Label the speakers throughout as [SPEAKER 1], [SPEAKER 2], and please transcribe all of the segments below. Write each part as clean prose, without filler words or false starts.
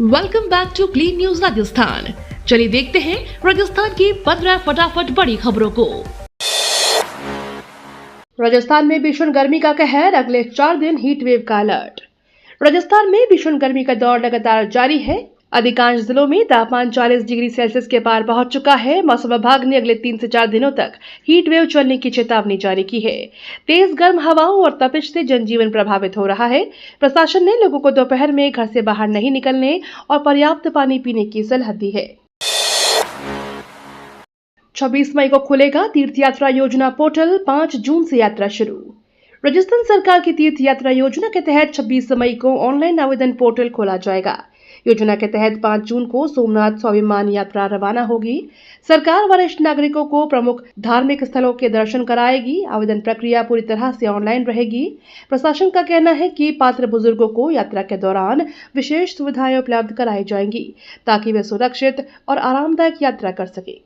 [SPEAKER 1] Welcome back to clean news Rajasthan. चलिए देखते हैं राजस्थान की 15 फटाफट बड़ी खबरों को। राजस्थान में भीषण गर्मी का कहर, अगले 4 दिन हीट वेव का अलर्ट। राजस्थान में भीषण गर्मी का दौर लगातार जारी है। अधिकांश जिलों में तापमान 40 डिग्री सेल्सियस के पार पहुंच चुका है। मौसम विभाग ने अगले 3 से 4 दिनों तक हीट वेव चलने की चेतावनी जारी की है। तेज गर्म हवाओं और तपिश से जनजीवन प्रभावित हो रहा है। प्रशासन ने लोगों को दोपहर में घर से बाहर नहीं निकलने और पर्याप्त पानी पीने की सलाह दी है। 26 मई को खुलेगा तीर्थ यात्रा योजना पोर्टल, 5 जून से यात्रा शुरू। राजस्थान सरकार की तीर्थ यात्रा योजना के तहत 26 मई को ऑनलाइन आवेदन पोर्टल खोला जाएगा। योजना के तहत 5 जून को सोमनाथ स्वाभिमान यात्रा रवाना होगी। सरकार वरिष्ठ नागरिकों को प्रमुख धार्मिक स्थलों के दर्शन कराएगी। आवेदन प्रक्रिया पूरी तरह से ऑनलाइन रहेगी। प्रशासन का कहना है कि पात्र बुजुर्गों को यात्रा के दौरान विशेष सुविधाएं उपलब्ध कराई जाएंगी ताकि वे सुरक्षित और आरामदायक यात्रा कर सके।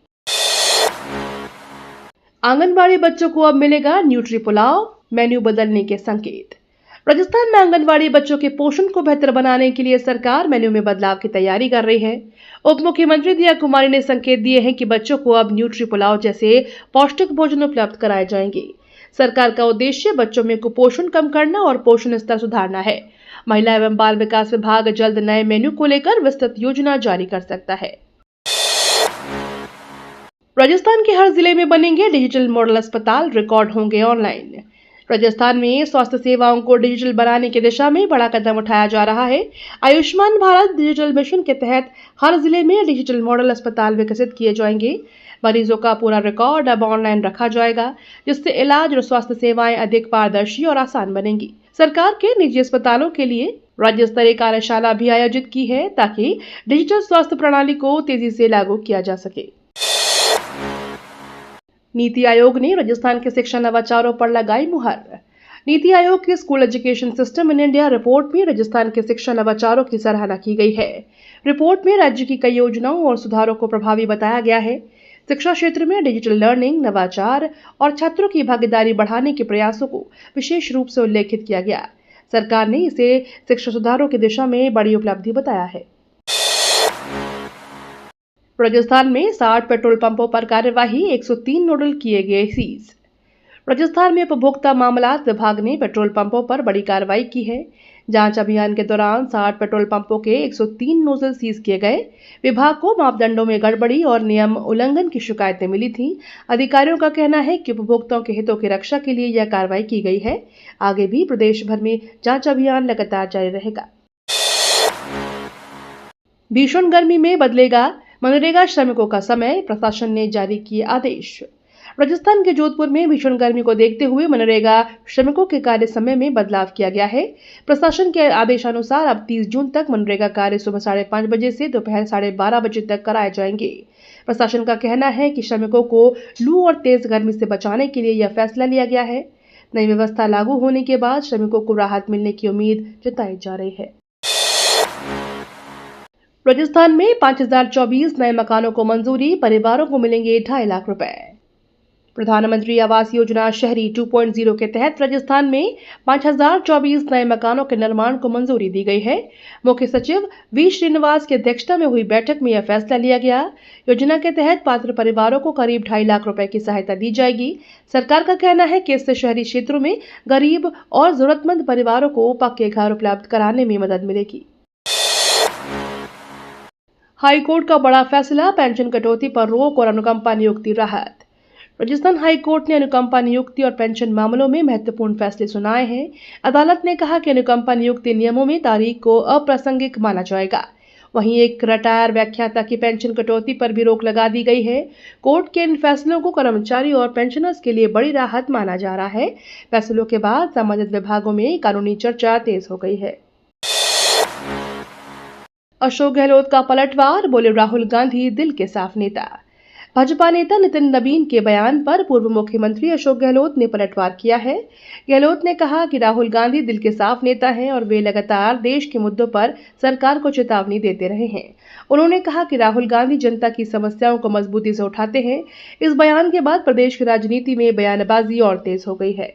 [SPEAKER 1] आंगनबाड़ी बच्चों को अब मिलेगा न्यूट्री पुलाव, मेन्यू बदलने के संकेत। राजस्थान में आंगनबाड़ी बच्चों के पोषण को बेहतर बनाने के लिए सरकार मेन्यू में बदलाव की तैयारी कर रही है। उप मुख्यमंत्री दिया कुमारी ने संकेत दिए हैं कि बच्चों को अब न्यूट्री पुलाव जैसे पौष्टिक भोजन उपलब्ध कराए जाएंगे। सरकार का उद्देश्य बच्चों में कुपोषण कम करना और पोषण स्तर सुधारना है। महिला एवं बाल विकास विभाग जल्द नए मेन्यू को लेकर विस्तृत योजना जारी कर सकता है। राजस्थान के हर जिले में बनेंगे डिजिटल मॉडल अस्पताल, रिकॉर्ड होंगे ऑनलाइन। राजस्थान में स्वास्थ्य सेवाओं को डिजिटल बनाने की दिशा में बड़ा कदम उठाया जा रहा है। आयुष्मान भारत डिजिटल मिशन के तहत हर जिले में डिजिटल मॉडल अस्पताल विकसित किए जाएंगे। मरीजों का पूरा रिकॉर्ड अब ऑनलाइन रखा जाएगा, जिससे इलाज और स्वास्थ्य सेवाएं अधिक पारदर्शी और आसान बनेंगी। सरकार के निजी अस्पतालों के लिए राज्य स्तरीय कार्यशाला भी आयोजित की है ताकि डिजिटल स्वास्थ्य प्रणाली को तेजी से लागू किया जा सके। नीति आयोग ने राजस्थान के शिक्षा नवाचारों पर लगाई मुहर। नीति आयोग की school education system in India report में राजस्थान के शिक्षा नवाचारों की सराहना की गई है। रिपोर्ट में राज्य की कई योजनाओं और सुधारों को प्रभावी बताया गया है। शिक्षा क्षेत्र में डिजिटल लर्निंग, नवाचार और छात्रों की भागीदारी बढ़ाने के प्रयासों को विशेष रूप से उल्लेखित किया गया। सरकार ने इसे शिक्षा सुधारों की दिशा में बड़ी उपलब्धि बताया है। राजस्थान में 60 पेट्रोल पंपों पर कार्यवाही, 103 नोडल किए गए सीज। राजस्थान में उपभोक्ता मामलात विभाग ने पेट्रोल पंपों पर बड़ी कार्रवाई की है। जांच अभियान के दौरान 60 पेट्रोल पंपों के 103 नोजल सीज किए गए। विभाग को मापदंडों में गड़बड़ी और नियम उल्लंघन की शिकायतें मिली थीं। अधिकारियों का कहना है कि उपभोक्ताओं के हितों की रक्षा के लिए यह कार्रवाई की गई है। आगे भी प्रदेश भर में जांच अभियान लगातार जारी रहेगा। भीषण गर्मी में बदलेगा मनरेगा श्रमिकों का समय, प्रशासन ने जारी किए आदेश। राजस्थान के जोधपुर में भीषण गर्मी को देखते हुए मनरेगा श्रमिकों के कार्य समय में बदलाव किया गया है। प्रशासन के आदेशानुसार अब 30 जून तक मनरेगा कार्य सुबह 5:30 बजे से दोपहर 12:30 बजे तक कराए जाएंगे। प्रशासन का कहना है कि श्रमिकों को लू और तेज गर्मी से बचाने के लिए यह फैसला लिया गया है। नई व्यवस्था लागू होने के बाद श्रमिकों को राहत मिलने की उम्मीद जताई जा रही है। राजस्थान में 5024 नए मकानों को मंजूरी, परिवारों को मिलेंगे 2.5 लाख रुपए। प्रधानमंत्री आवास योजना शहरी 2.0 के तहत राजस्थान में 5024 नए मकानों के निर्माण को मंजूरी दी गई है। मुख्य सचिव वी श्रीनिवास की अध्यक्षता में हुई बैठक में यह फैसला लिया गया। योजना के तहत पात्र परिवारों को करीब 2.5 लाख रुपए की सहायता दी जाएगी। सरकार का कहना है कि इससे शहरी क्षेत्रों में गरीब और जरूरतमंद परिवारों को पक्के घर उपलब्ध कराने में मदद मिलेगी। हाई कोर्ट का बड़ा फैसला, पेंशन कटौती पर रोक और अनुकंपा नियुक्ति राहत। राजस्थान हाई कोर्ट ने अनुकंपा नियुक्ति और पेंशन मामलों में महत्वपूर्ण फैसले सुनाए हैं। अदालत ने कहा कि अनुकंपा नियुक्ति नियमों में तारीख को अप्रासंगिक माना जाएगा। वहीं एक रिटायर व्याख्याता की पेंशन कटौती पर भी रोक लगा दी गई है। कोर्ट के इन फैसलों को कर्मचारी और पेंशनर्स के लिए बड़ी राहत माना जा रहा है। फैसलों के बाद संबंधित विभागों में कानूनी चर्चा तेज हो गई है। अशोक गहलोत का पलटवार, बोले राहुल गांधी दिल के साफ नेता। भाजपा नेता नितिन नवीन के बयान पर पूर्व मुख्यमंत्री अशोक गहलोत ने पलटवार किया है। गहलोत ने कहा कि राहुल गांधी दिल के साफ नेता हैं और वे लगातार देश के मुद्दों पर सरकार को चेतावनी देते रहे हैं। उन्होंने कहा कि राहुल गांधी जनता की समस्याओं को मजबूती से उठाते हैं। इस बयान के बाद प्रदेश की राजनीति में बयानबाजी और तेज हो गई है।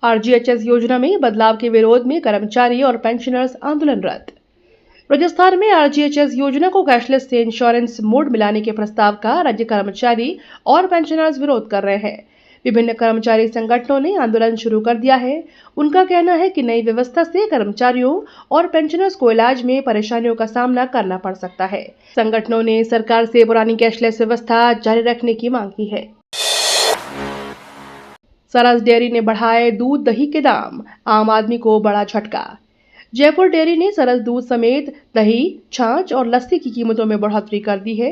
[SPEAKER 1] आरजीएचएस योजना में बदलाव के विरोध में कर्मचारी और पेंशनर्स आंदोलनरत। राजस्थान में आरजीएचएस योजना को कैशलेस से इंश्योरेंस मोड मिलाने के प्रस्ताव का राज्य कर्मचारी और पेंशनर्स विरोध कर रहे हैं। विभिन्न कर्मचारी संगठनों ने आंदोलन शुरू कर दिया है। उनका कहना है कि नई व्यवस्था से कर्मचारियों और पेंशनर्स को इलाज में परेशानियों का सामना करना पड़ सकता है। संगठनों ने सरकार से पुरानी कैशलेस व्यवस्था जारी रखने की मांग की है। सरस डेयरी ने बढ़ाए दूध दही के दाम, आम आदमी को बड़ा झटका। जयपुर डेयरी ने सरस दूध समेत दही, छाछ और लस्सी की कीमतों में बढ़ोतरी कर दी है।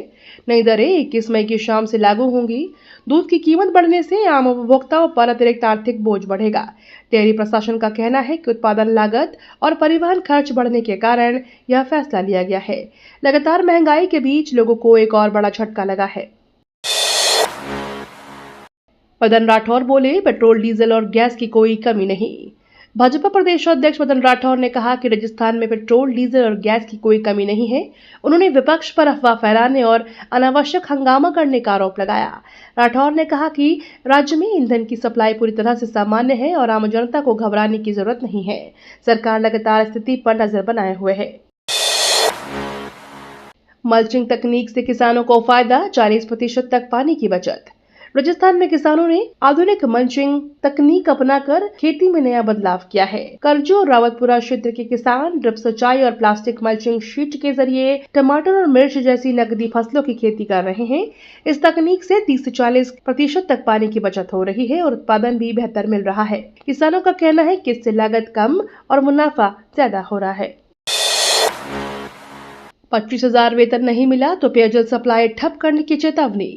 [SPEAKER 1] नई दरें 21 मई की शाम से लागू होंगी। दूध की कीमत बढ़ने से आम उपभोक्ताओं पर अतिरिक्त आर्थिक बोझ बढ़ेगा। डेयरी प्रशासन का कहना है कि उत्पादन लागत और परिवहन खर्च बढ़ने के कारण यह फैसला लिया गया है। लगातार महंगाई के बीच लोगों को एक और बड़ा झटका लगा है। मदन राठौर बोले, पेट्रोल, डीजल और गैस की कोई कमी नहीं। भाजपा प्रदेश अध्यक्ष मदन राठौर ने कहा कि राजस्थान में पेट्रोल, डीजल और गैस की कोई कमी नहीं है। उन्होंने विपक्ष पर अफवाह फैलाने और अनावश्यक हंगामा करने का आरोप लगाया। राठौर ने कहा कि राज्य में ईंधन की सप्लाई पूरी तरह से सामान्य है और आम जनता को घबराने की जरूरत नहीं है। सरकार लगातार स्थिति पर नजर बनाए हुए है। मल्चिंग तकनीक से किसानों को फायदा, 40% तक पानी की बचत। राजस्थान में किसानों ने आधुनिक मल्चिंग तकनीक अपनाकर खेती में नया बदलाव किया है। करजो और रावतपुरा क्षेत्र के किसान ड्रिप सिंचाई और प्लास्टिक मल्चिंग शीट के जरिए टमाटर और मिर्च जैसी नकदी फसलों की खेती कर रहे हैं। इस तकनीक से 30 से 40% तक पानी की बचत हो रही है और उत्पादन भी बेहतर मिल रहा है। किसानों का कहना है कि इससे लागत कम और मुनाफा ज्यादा हो रहा है। 25,000 वेतन नहीं मिला तो पेयजल सप्लाई ठप करने की चेतावनी।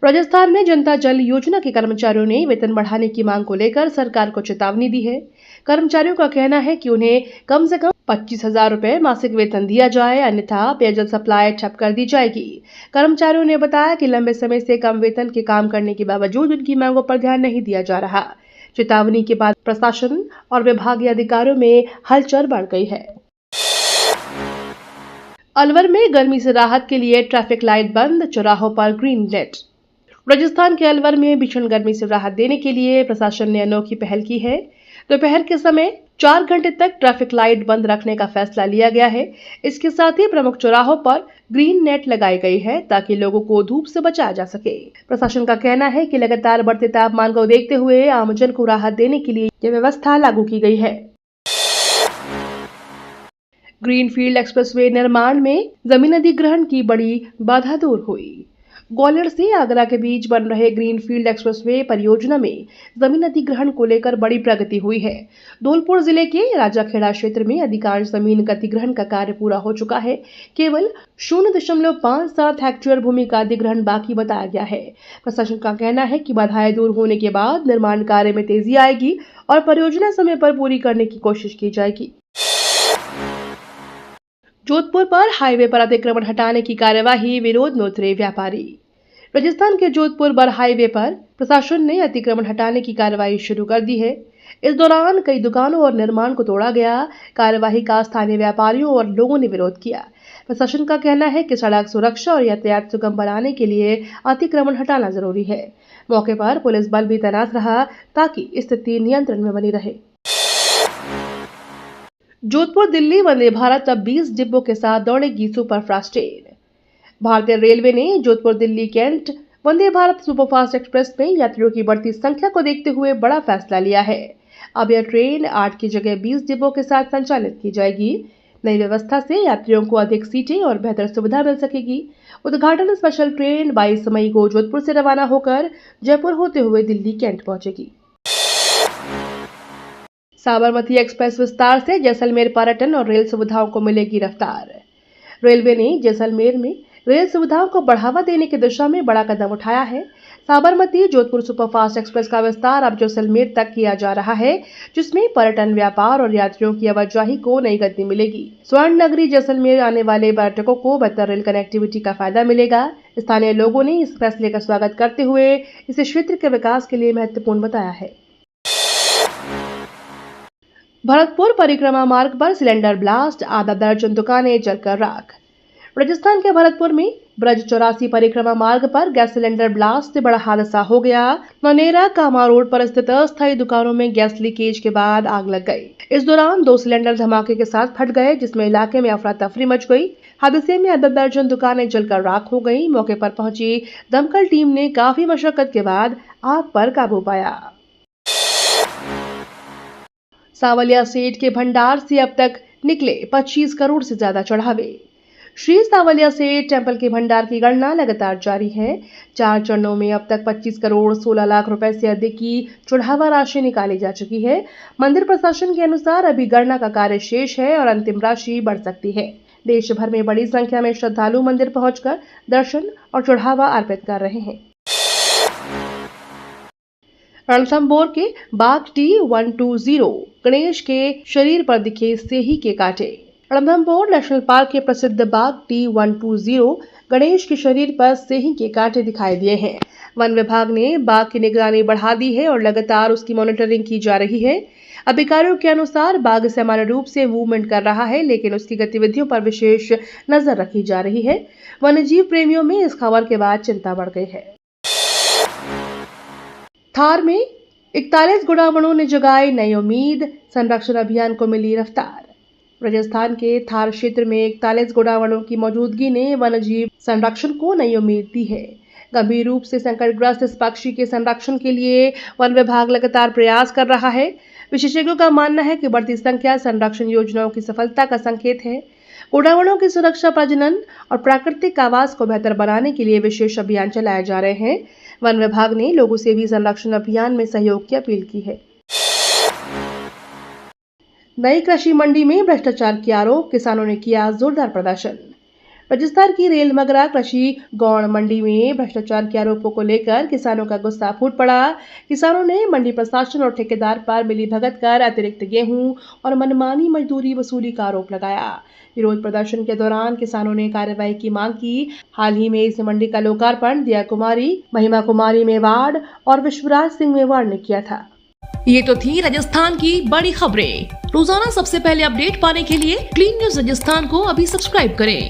[SPEAKER 1] राजस्थान में जनता जल योजना के कर्मचारियों ने वेतन बढ़ाने की मांग को लेकर सरकार को चेतावनी दी है। कर्मचारियों का कहना है कि उन्हें कम से कम 25,000 रुपए मासिक वेतन दिया जाए, अन्यथा पेयजल सप्लाई ठप कर दी जाएगी। कर्मचारियों ने बताया कि लंबे समय से कम वेतन के काम करने के बावजूद उनकी मांगों पर ध्यान नहीं दिया जा रहा। चेतावनी के बाद प्रशासन और विभागीय अधिकारियों में हलचल बढ़ गई है। अलवर में गर्मी से राहत के लिए ट्रैफिक लाइट बंद, चौराहों पर ग्रीन नेट। राजस्थान के अलवर में भीषण गर्मी से राहत देने के लिए प्रशासन ने अनोखी पहल की है। दोपहर के समय 4 घंटे तक ट्रैफिक लाइट बंद रखने का फैसला लिया गया है। इसके साथ ही प्रमुख चौराहों पर ग्रीन नेट लगाई गई है ताकि लोगों को धूप से बचाया जा सके। प्रशासन का कहना है कि लगातार बढ़ते तापमान को देखते हुए आमजन को राहत देने के लिए यह व्यवस्था लागू की गई है। ग्रीनफील्ड एक्सप्रेसवे निर्माण में जमीन अधिग्रहण की बड़ी बाधा दूर हुई। ग्वालियर से आगरा के बीच बन रहे ग्रीनफील्ड एक्सप्रेसवे परियोजना में जमीन अधिग्रहण को लेकर बड़ी प्रगति हुई है। धौलपुर जिले के राजाखेड़ा क्षेत्र में अधिकांश जमीन का अधिग्रहण का कार्य पूरा हो चुका है। केवल 0.57 हेक्टेयर भूमि का अधिग्रहण बाकी बताया गया है। प्रशासन का कहना है कि बाधाएं दूर होने के बाद निर्माण कार्य में तेजी आएगी और परियोजना समय पर पूरी करने की कोशिश की जाएगी। जोधपुर पर हाईवे पर अतिक्रमण हटाने की कार्यवाही, विरोध में उतरे व्यापारी। राजस्थान के जोधपुर बर हाईवे पर प्रशासन ने अतिक्रमण हटाने की कार्यवाही शुरू कर दी है। इस दौरान कई दुकानों और निर्माण को तोड़ा गया। कार्यवाही का स्थानीय व्यापारियों और लोगों ने विरोध किया। प्रशासन का कहना है कि सड़क सुरक्षा और यातायात सुगम बनाने के लिए अतिक्रमण हटाना जरूरी है। मौके पर पुलिस बल भी तैनात रहा ताकि स्थिति नियंत्रण में बनी रहे। जोधपुर दिल्ली वंदे भारत अब 20 डिब्बों के साथ दौड़ेगी सुपरफास्ट ट्रेन। भारतीय रेलवे ने Jodhpur Delhi cantt Vande Bharat superfast express में यात्रियों की बढ़ती संख्या को देखते हुए बड़ा फैसला लिया है। अब यह ट्रेन 8 की जगह 20 डिब्बों के साथ संचालित की जाएगी। नई व्यवस्था से यात्रियों को अधिक सीटें और बेहतर सुविधा मिल सकेगी। उद्घाटन स्पेशल ट्रेन 22 मई को जोधपुर से रवाना होकर जयपुर होते हुए दिल्ली कैंट पहुंचेगी। साबरमती एक्सप्रेस विस्तार से जैसलमेर पर्यटन और रेल सुविधाओं को मिलेगी रफ्तार। रेलवे ने जैसलमेर में रेल सुविधाओं को बढ़ावा देने की दिशा में बड़ा कदम उठाया है। साबरमती जोधपुर सुपरफास्ट एक्सप्रेस का विस्तार अब जैसलमेर तक किया जा रहा है, जिसमें पर्यटन, व्यापार और यात्रियों की आवाजाही को नई गति मिलेगी। स्वर्ण नगरी जैसलमेर आने वाले पर्यटकों को बेहतर रेल कनेक्टिविटी का फायदा मिलेगा। स्थानीय लोगों ने इस फैसले का स्वागत करते हुए इसे क्षेत्र के विकास के लिए महत्वपूर्ण बताया है। भरतपुर परिक्रमा मार्ग पर सिलेंडर ब्लास्ट, आधा दर्जन दुकानें जलकर राख। राजस्थान के भरतपुर में ब्रज 84 परिक्रमा मार्ग पर गैस सिलेंडर ब्लास्ट से बड़ा हादसा हो गया। मनेरा कामा रोड पर स्थित अस्थायी दुकानों में गैस लीकेज के बाद आग लग गई। इस दौरान 2 सिलेंडर धमाके के साथ फट गए, जिसमें इलाके में अफरा तफरी मच गई। हादसे में आधा दर्जन दुकानें जलकर राख हो गई। मौके पर पहुंची दमकल टीम ने काफी मशक्कत के बाद आग पर काबू पाया। सांवलिया सेठ के भंडार से अब तक निकले 25 करोड़ से ज्यादा चढ़ावे। श्री सांवलिया सेठ टेम्पल के भंडार की गणना लगातार जारी है। 4 चरणों में अब तक 25 करोड़ 16 लाख रुपए से अधिक की चढ़ावा राशि निकाली जा चुकी है। मंदिर प्रशासन के अनुसार अभी गणना का कार्य शेष है और अंतिम राशि बढ़ सकती है। देश भर में बड़ी संख्या में श्रद्धालु मंदिर पहुंचकर दर्शन और चढ़ावा अर्पित कर रहे हैं। रणथंभौर के बाघ T120 गणेश के शरीर पर दिखे सेही के कांटे। रणथंभौर नेशनल पार्क के प्रसिद्ध बाघ T120 गणेश के शरीर पर सेही के कांटे दिखाई दिए हैं। वन विभाग ने बाघ की निगरानी बढ़ा दी है और लगातार उसकी मॉनिटरिंग की जा रही है। अधिकारियों के अनुसार बाघ सामान्य रूप से मूवमेंट कर रहा है, लेकिन उसकी गतिविधियों पर विशेष नजर रखी जा रही है। वन्यजीव प्रेमियों में इस खबर के बाद चिंता बढ़ गई है। थार में 41 गुड़ावणों ने जगाई नई उम्मीद, संरक्षण अभियान को मिली रफ्तार। राजस्थान के थार क्षेत्र में 41 गुड़ावणों की मौजूदगी ने वन्यजीव संरक्षण को नई उम्मीद दी है। गंभीर रूप से संकटग्रस्त इस पक्षी के संरक्षण के लिए वन विभाग लगातार प्रयास कर रहा है। विशेषज्ञों का मानना है कि बढ़ती संख्या संरक्षण योजनाओं की सफलता का संकेत है। गुड़ावणों की सुरक्षा, प्रजनन और प्राकृतिक आवास को बेहतर बनाने के लिए विशेष अभियान चलाए जा रहे हैं। वन विभाग ने लोगों से भी संरक्षण अभियान में सहयोग की अपील की है। नई कृषि मंडी में भ्रष्टाचार के आरोप, किसानों ने किया जोरदार प्रदर्शन। राजस्थान की रेलमगरा कृषि गौण मंडी में भ्रष्टाचार के आरोपों को लेकर किसानों का गुस्सा फूट पड़ा। किसानों ने मंडी प्रशासन और ठेकेदार पर मिलीभगत कर अतिरिक्त गेहूं और मनमानी मजदूरी वसूली का आरोप लगाया। विरोध प्रदर्शन के दौरान किसानों ने कार्रवाई की मांग की। हाल ही में इस मंडी का लोकार्पण दिया कुमारी, महिमा कुमारी मेवाड़ और विश्वराज सिंह मेवाड़ ने किया था।
[SPEAKER 2] ये तो थी राजस्थान की बड़ी खबरें। रोजाना सबसे पहले अपडेट पाने के लिए क्लीन न्यूज राजस्थान को अभी सब्सक्राइब करें।